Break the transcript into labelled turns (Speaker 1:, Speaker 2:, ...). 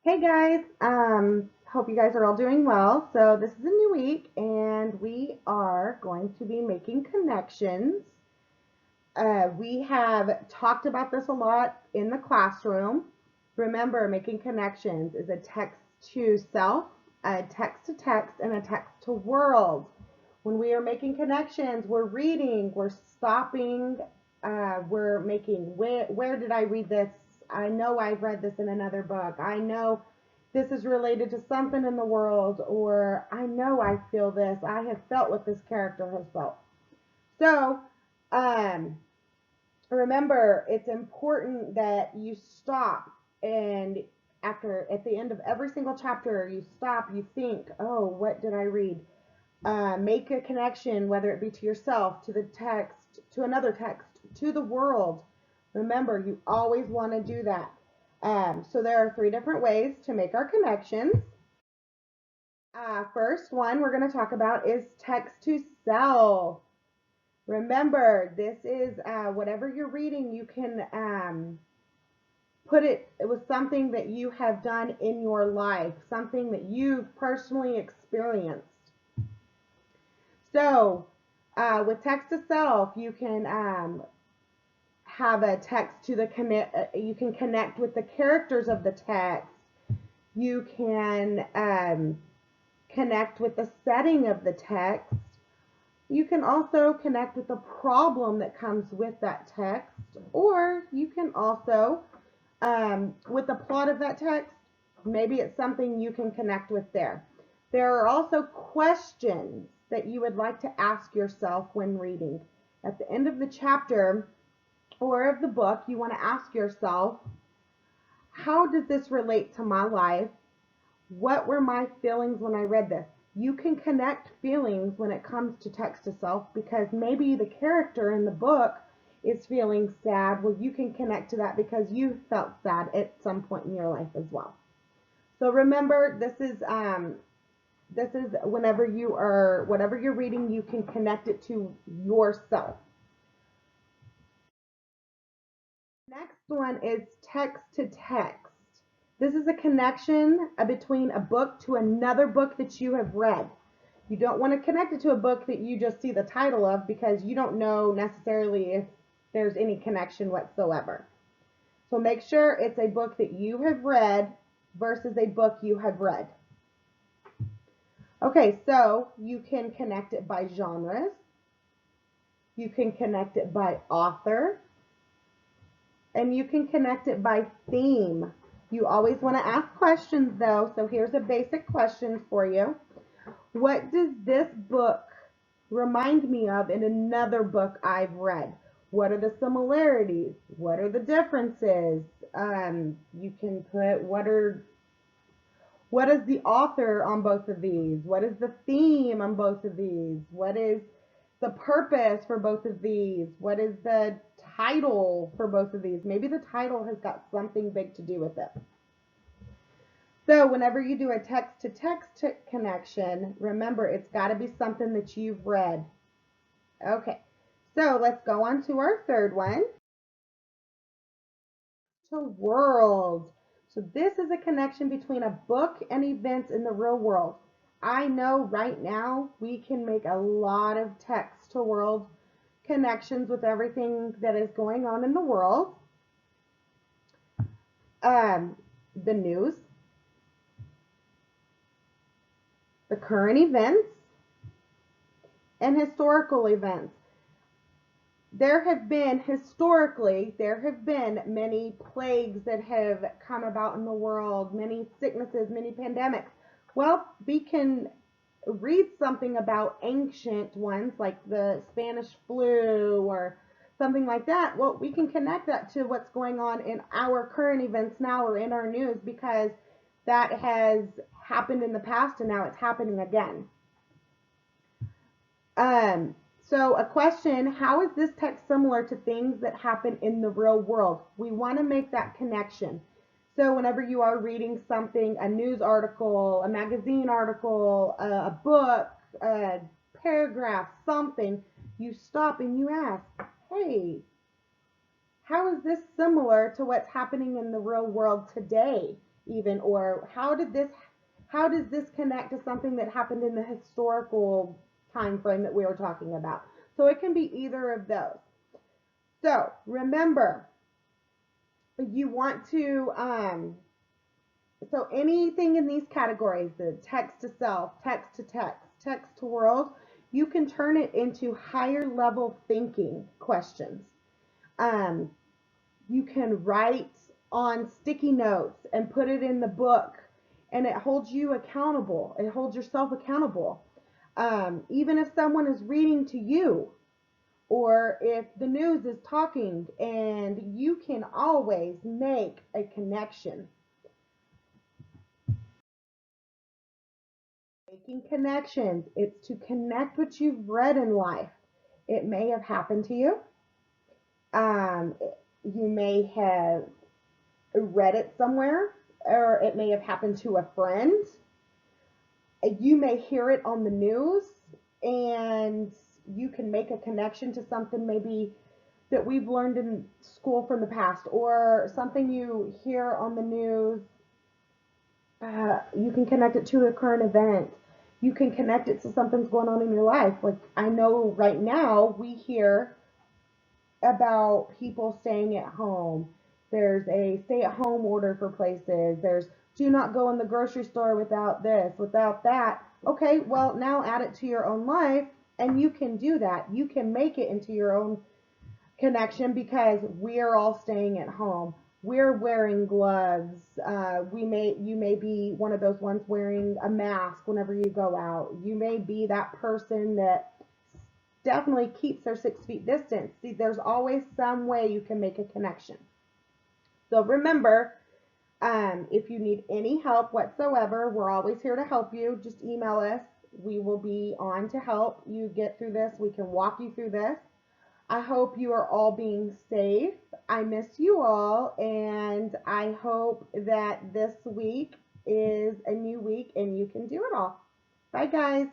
Speaker 1: Hey guys, hope you guys are all doing well. So this is a new week and we are going to be making connections. We have talked about this a lot in the classroom. Remember, making connections is a text to self, a text to text, and a text to world. When we are making connections, we're reading, we're stopping, we're making, where did I read this? I know I've read this in another book. I know this is related to something in the world, or I know I feel this. I have felt what this character has felt. So, um, remember, it's important that you stop and at the end of every single chapter, you stop, you think, oh, what did I read? Make a connection, whether it be to yourself, to the text, to another text, to the world. Remember, you always want to do that. So there are three different ways to make our connections. First one we're going to talk about is text to self. Remember, this is whatever you're reading, you can put it was something that you have done in your life, something that you've personally experienced. So, with text to self, you can have a text to the connect. You can connect with the characters of the text. You can connect with the setting of the text. You can also connect with the problem that comes with that text, or you can also, with the plot of that text, maybe it's something you can connect with there. There are also questions that you would like to ask yourself when reading. At the end of the chapter or of the book, you want to ask yourself, how does this relate to my life? What were my feelings when I read this? You can connect feelings when it comes to text to self because maybe the character in the book is feeling sad. Well, you can connect to that because you felt sad at some point in your life as well. So remember, this is whatever you're reading, you can connect it to yourself. Next one is text to text. This is a connection between a book to another book that you have read. You don't want to connect it to a book that you just see the title of because you don't know necessarily if there's any connection whatsoever. So make sure it's a book that you have read versus a book you have read. Okay, so you can connect it by genres. You can connect it by author. And you can connect it by theme. You always want to ask questions though, so here's a basic question for you. What does this book remind me of in another book I've read? What are the similarities? What are the differences? You can put what is the author on both of these? What is the theme on both of these? What is the purpose for both of these? What is the title for both of these? Maybe the title has got something big to do with it. So whenever you do a text to text connection, remember it's got to be something that you've read. Okay, so let's go on to our third one. To world. So this is a connection between a book and events in the real world. I know right now we can make a lot of text to world connections with everything that is going on in the world. The news, the current events, and historical events. There have been many plagues that have come about in the world, many sicknesses, many pandemics. Well, we can read something about ancient ones like the Spanish flu or something like that. Well, we can connect that to what's going on in our current events now or in our news because that has happened in the past and now it's happening again. Um, so a question, how is this text similar to things that happen in the real world? We want to make that connection. So whenever you are reading something, a news article, a magazine article, a book, a paragraph, something, you stop and you ask, hey, how is this similar to what's happening in the real world today? even, or how does this connect to something that happened in the historical time frame that we were talking about? So it can be either of those. So remember, you want to so anything in these categories, the text to self, text to text, text to world, you can turn it into higher level thinking questions. Um, you can write on sticky notes and put it in the book, and it holds you accountable. It holds yourself accountable. Even if someone is reading to you, or if the news is talking, and you can always make a connection. Making connections, it's to connect what you've read in life. It may have happened to you. Um, you may have read it somewhere, or it may have happened to a friend. You may hear it on the news, and you can make a connection to something maybe that we've learned in school from the past, or something you hear on the news. You can connect it to a current event. You can connect it to something's going on in your life. Like, I know right now we hear about people staying at home. There's a stay at home order for places. There's do not go in the grocery store without this, without that. Okay, well, now add it to your own life, and you can do that. You can make it into your own connection because we're all staying at home. We're wearing gloves. You may be one of those ones wearing a mask whenever you go out. You may be that person that definitely keeps their 6 feet distance. See, there's always some way you can make a connection. So remember, if you need any help whatsoever, we're always here to help you. Just email us. We will be on to help you get through this. We can walk you through this. I hope you are all being safe. I miss you all, and I hope that this week is a new week and you can do it all. Bye, guys.